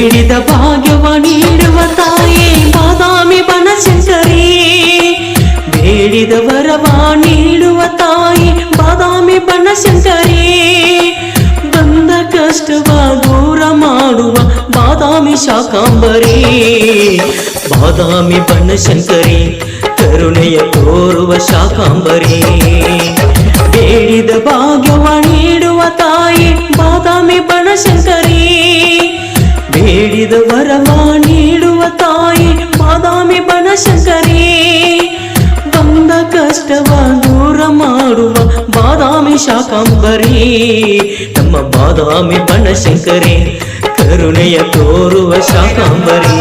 ಬೇಡಿದ ಭಾಗ್ಯವ ನೀಡುವ ತಾಯಿ ಬಾದಾಮಿ ಬನಶಂಕರಿ ಬೇಡಿದ ವರವ ನೀಡುವ ತಾಯಿ ಬಾದಾಮಿ ಬನಶಂಕರಿ ಬಂದ ಕಷ್ಟವ ದೂರ ಮಾಡುವ ಬಾದಾಮಿ ಶಾಕಾಂಬರಿ ಬಾದಾಮಿ ಬನಶಂಕರಿ ಕರುಣೆಯ ತೋರುವ ಶಾಕಾಂಬರಿ ಬೇಡಿದ ಭಾಗ್ಯವ ನೀಡುವ ತಾಯಿ ಬಾದಾಮಿ ಬನಶಂಕರಿ ಬೇಡಿದ ವರವ ನೀಡುವ ತಾಯಿ ಬಾದಾಮಿ ಬನಶಂಕರಿ ಬಂದ ಕಷ್ಟವ ದೂರ ಮಾಡುವ ಬಾದಾಮಿ ಶಾಕಾಂಬರಿ ನಮ್ಮ ಬಾದಾಮಿ ಬನಶಂಕರಿ ಕರುಣೆಯ ತೋರುವ ಶಾಕಾಂಬರಿ